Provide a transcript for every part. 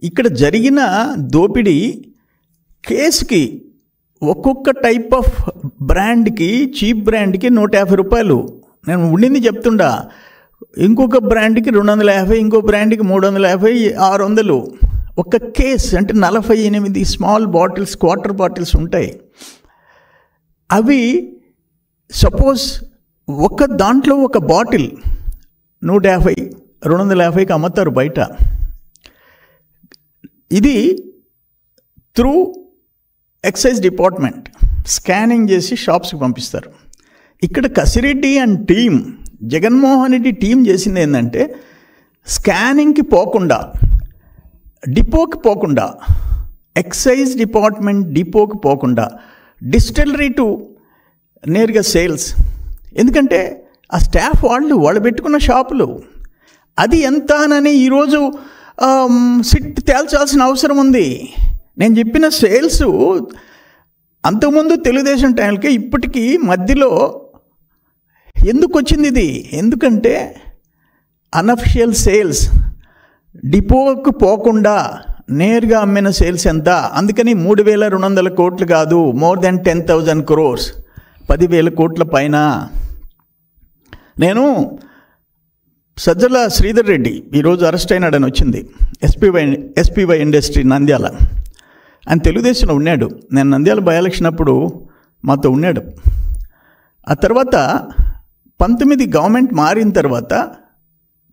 ఇక్కడ జరిగిన దోపిడీ కేసుకి ఒక్కొక్క టైప్ ఆఫ్ బ్రాండ్కి, చీప్ బ్రాండ్కి 150 రూపాయలు. నేను ఉండింది చెప్తుండా. ఇంకొక బ్రాండ్కి 250, ఇంకో బ్రాండ్కి 350, 600. ఒక కేస్ అంటే 48 స్మాల్ బాటిల్స్, క్వార్టర్ బాటిల్స్ ఉంటాయి. అవి సపోజ్ ఒక దాంట్లో ఒక బాటిల్ 150, 250కి అమ్ముతారు బయట. ఇది త్రూ ఎక్సైజ్ డిపార్ట్మెంట్ స్కానింగ్ చేసి షాప్స్కి పంపిస్తారు. ఇక్కడ Kasireddy and team, Jaganmohan Reddy team చేసింది ఏంటంటే స్కానింగ్కి పోకుండా, డిపోకి పోకుండా, ఎక్సైజ్ డిపార్ట్మెంట్ డిపోకి పోకుండా డిస్టిలరీ టు నేరుగా సేల్స్. ఎందుకంటే ఆ స్టాఫ్ వాళ్ళు పెట్టుకున్న షాపులు. అది ఎంత అని ఈరోజు సిట్ తేల్చాల్సిన అవసరం ఉంది. నేను చెప్పిన సేల్స్ అంతకుముందు తెలుగుదేశం టైంకి ఇప్పటికీ మధ్యలో ఎందుకు వచ్చింది ఇది? ఎందుకంటే అనఫిషియల్ సేల్స్, డిపోకు పోకుండా నేరుగా అమ్మిన సేల్స్ ఎంత? అందుకని 3,200 కోట్లు కాదు, మోర్ దెన్ 10,000 crores, 10,000 కోట్ల పైన. నేను సజ్జల శ్రీధర్ రెడ్డి ఈరోజు అరెస్ట్ అయినాడని వచ్చింది. SPY industry Nandyal. ఆయన తెలుగుదేశంలో ఉన్నాడు. నేను నంద్యాల బై ఎలక్షన్ అప్పుడు మాతో ఉన్నాడు. ఆ తర్వాత 19 గవర్నమెంట్ మారిన తర్వాత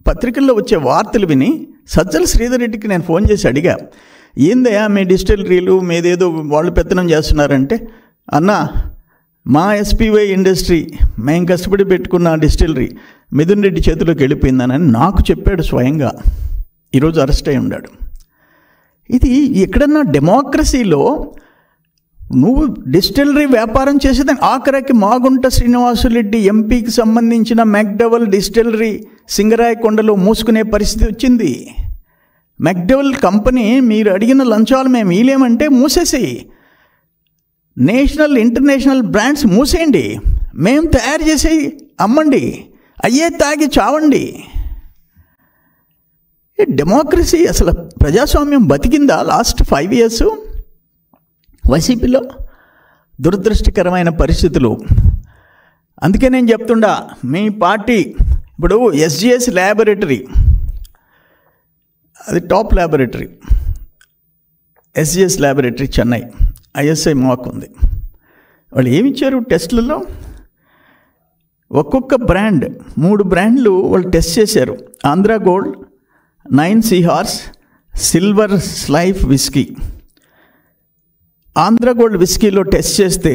పత్రికల్లో వచ్చే వార్తలు విని సజ్జల శ్రీధర్ రెడ్డికి నేను ఫోన్ చేసి అడిగా, ఏందయ్యా మీ డిస్టిలరీలు మీదేదో వాళ్ళు పెత్తనం చేస్తున్నారంటే, అన్నా మా ఎస్పీవై ఇండస్ట్రీ మేము కష్టపడి పెట్టుకున్న డిస్టిలరీ మిథున్ రెడ్డి చేతిలోకి వెళ్ళిపోయిందని నాకు చెప్పాడు స్వయంగా. ఈరోజు అరెస్ట్ అయి ఉన్నాడు. ఇది ఎక్కడన్నా డెమోక్రసీలో నువ్వు డిస్టిలరీ వ్యాపారం చేసేదాన్ని ఆఖరికి మాగుంట శ్రీనివాసులరెడ్డి ఎంపీకి సంబంధించిన మెక్డవల్ డిస్టిలరీ సింగరాయకొండలో మూసుకునే పరిస్థితి వచ్చింది. మెక్డవల్ కంపెనీ మీరు అడిగిన లంచాలు మేము ఇలేమంటే మూసేసేయి, నేషనల్ ఇంటర్నేషనల్ బ్రాండ్స్ మూసేయండి, మేము తయారు చేసి అమ్మండి, అయ్యే తాగి చావండి. డెమోక్రసీ అసలు ప్రజాస్వామ్యం బతికిందా లాస్ట్ 5 years? వైసీపీలో దురదృష్టకరమైన పరిస్థితులు. అందుకే నేను చెప్తుండా, మీ పార్టీ ఇప్పుడు ఎస్జిఎస్ ల్యాబొరేటరీ, అది top laboratory, SGS laboratory Chennai, ISI mark ఉంది. వాళ్ళు ఏమిచ్చారు టెస్టులలో? ఒక్కొక్క బ్రాండ్ 3 బ్రాండ్లు వాళ్ళు టెస్ట్ చేశారు. Andhra gold, 9 seahorse, silver stripe whisky. Andhra gold విస్కీలో టెస్ట్ చేస్తే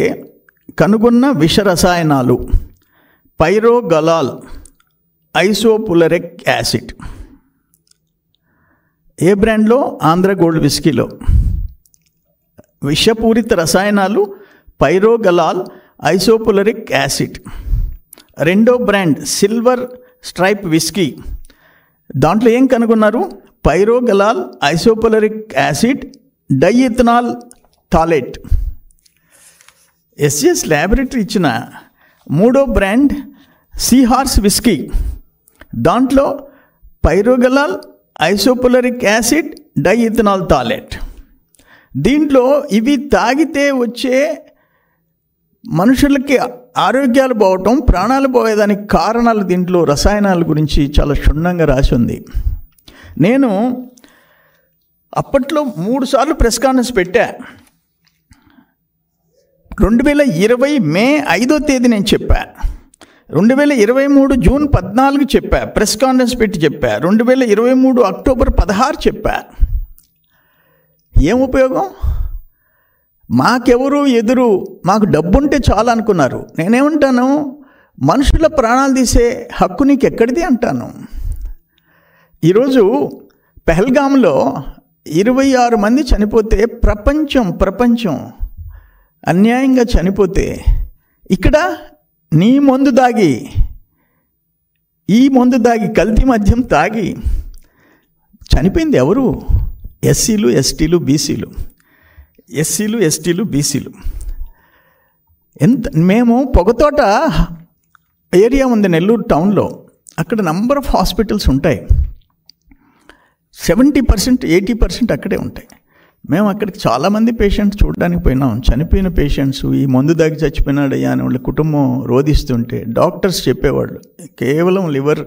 కనుగొన్న విష రసాయనాలు పైరోగలాల్, ఐసోపులరిక్ యాసిడ్. ఏ బ్రాండ్లో? ఆంధ్ర గోల్డ్ విస్కీలో విషపూరిత రసాయనాలు పైరోగలాల్, ఐసోపులరిక్ యాసిడ్. రెండో బ్రాండ్ సిల్వర్ స్ట్రైప్ విస్కీ, దాంట్లో ఏం కనుగొన్నారు? పైరోగలాల్, ఐసోపులరిక్ acid, diethanol phthalate. SGS laboratory ఇచ్చిన మూడో బ్రాండ్ సీహార్స్ విస్కీ, దాంట్లో పైరోగలాల్, ఐసోపులరిక్ యాసిడ్, డైఇథనాల్ థాలేట్. దీంట్లో ఇవి తాగితే వచ్చే మనుషులకి ఆరోగ్యాలు పోవటం, ప్రాణాలు పోయేదానికి కారణాలు దీంట్లో రసాయనాల గురించి చాలా క్షుణ్ణంగా రాసి ఉంది. నేను అప్పట్లో 3 సార్లు ప్రెస్ కాన్ఫరెన్స్ పెట్టా. 2020 మే 5వ తేదీ నేను చెప్పా, 2023 జూన్ 14 చెప్పా, ప్రెస్ కాన్ఫరెన్స్ పెట్టి చెప్పా, 2023 అక్టోబర్ 16 చెప్పా. ఏం ఉపయోగం? మాకెవరు ఎదురు, మాకు డబ్బుంటే చాలా అనుకున్నారు. నేనేమంటాను, మనుషుల ప్రాణాలు తీసే హక్కు నీకు ఎక్కడిది అంటాను. ఈరోజు పెహల్గాంలో 26 మంది చనిపోతే ప్రపంచం అన్యాయంగా చనిపోతే, ఇక్కడ నీ మందు దాగి, ఈ మందు దాగి, కల్తీ మద్యం తాగి చనిపోయింది ఎవరు? ఎస్సీలు, ఎస్టీలు, బీసీలు. ఎస్సీలు, ఎస్టీలు, బీసీలు. మేము పొగతోట ఏరియా ఉంది నెల్లూరు టౌన్లో, అక్కడ నంబర్ ఆఫ్ హాస్పిటల్స్ ఉంటాయి. 70%, 80% అక్కడే ఉంటాయి. మేము అక్కడికి చాలామంది పేషెంట్స్ చూడడానికి పోయినాం. చనిపోయిన పేషెంట్స్, ఈ మందు దాగి చచ్చిపోయినాడయ్యా అని వాళ్ళ కుటుంబం రోధిస్తుంటే డాక్టర్స్ చెప్పేవాళ్ళు, కేవలం లివర్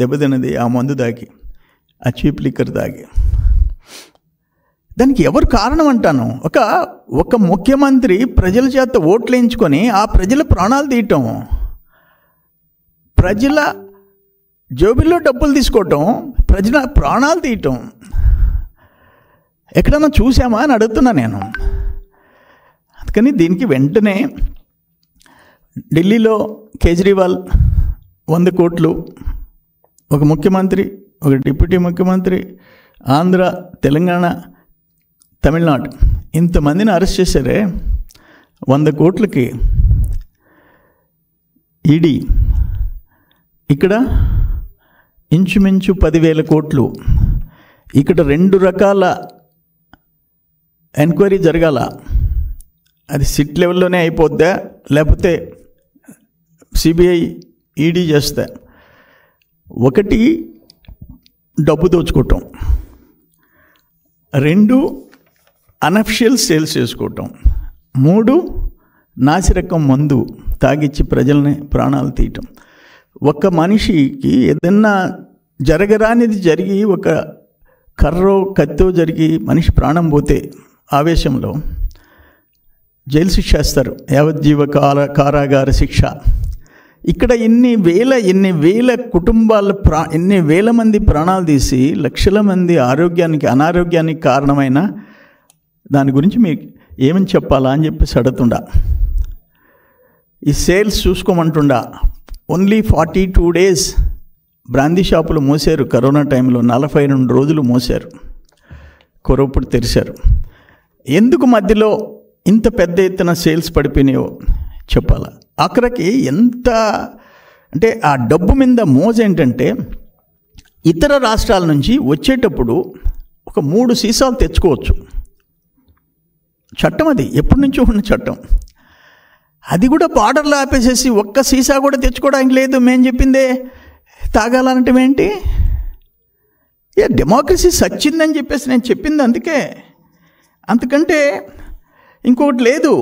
దెబ్బతిన్నది ఆ మందు దాగి, ఆ చీప్ లిక్కర్ దాగి. దానికి ఎవరు కారణం అంటాను? ఒక ముఖ్యమంత్రి ప్రజల చేత ఓట్లు వేయించుకొని ఆ ప్రజల ప్రాణాలు తీయటం, ప్రజల జోబిల్లో డబ్బులు తీసుకోవటం, ప్రజల ప్రాణాలు తీయటం ఎక్కడన్నా చూసామా అని అడుగుతున్నా నేను. అందుకని దీనికి వెంటనే ఢిల్లీలో కేజ్రీవాల్ 100 కోట్లు, ఒక ముఖ్యమంత్రి, ఒక డిప్యూటీ ముఖ్యమంత్రి, ఆంధ్ర, తెలంగాణ, తమిళనాడు ఇంతమందిని అరెస్ట్ చేశారే 100 కోట్లకి. ఈడీ ఇక్కడ ఇంచుమించు 10,000 కోట్లు. ఇక్కడ 2 రకాల ఎంక్వైరీ జరగాల. అది సిట్ లెవెల్లోనే అయిపోద్దా, లేకపోతే సిబిఐ, ఈడీ చేస్తా? ఒకటి డబ్బు దోచుకోవటం, 2 అన్అఫిషియల్ సేల్స్ చేసుకోవటం, 3 నాసిరకం మందు తాగిచ్చి ప్రజల్ని ప్రాణాలు తీయటం. ఒక మనిషికి ఏదన్నా జరగరానిది జరిగి, ఒక కర్రో కత్తో జరిగి మనిషి ప్రాణం పోతే ఆవేశంలో జైలు శిక్ష వేస్తారు, యావజ్జీవ కారాగార శిక్ష. ఇక్కడ ఎన్ని వేల కుటుంబాల ఎన్ని వేల మంది ప్రాణాలు తీసి లక్షల మంది అనారోగ్యానికి కారణమైన దాని గురించి మీకు ఏమని చెప్పాలా అని చెప్పేసి అడుగుతుండా. ఈ సేల్స్ చూసుకోమంటుండా. ఓన్లీ 42 days బ్రాందీ షాపులు మూసారు కరోనా టైంలో. 42 రోజులు మూసారు, కొరప్పుడు తెరిచారు. ఎందుకు మధ్యలో ఇంత పెద్ద ఎత్తున సేల్స్ పడిపోయినాయో చెప్పాలా. ఆఖరికి ఎంత అంటే ఆ డబ్బు మీద మోజు ఏంటంటే, ఇతర రాష్ట్రాల నుంచి వచ్చేటప్పుడు ఒక 3 సీసాలు తెచ్చుకోవచ్చు. చట్టం అది, ఎప్పటి నుంచో ఉన్న చట్టం. అది కూడా బార్డర్లో ఆపేసేసి ఒక్క సీసా కూడా తెచ్చుకోవడానికి లేదు. మేము చెప్పిందే తాగాలంటే ఏంటి? డెమోక్రసీ సచ్చిందని చెప్పేసి నేను చెప్పింది అందుకే, అంతకంటే ఇంకొకటి లేదు.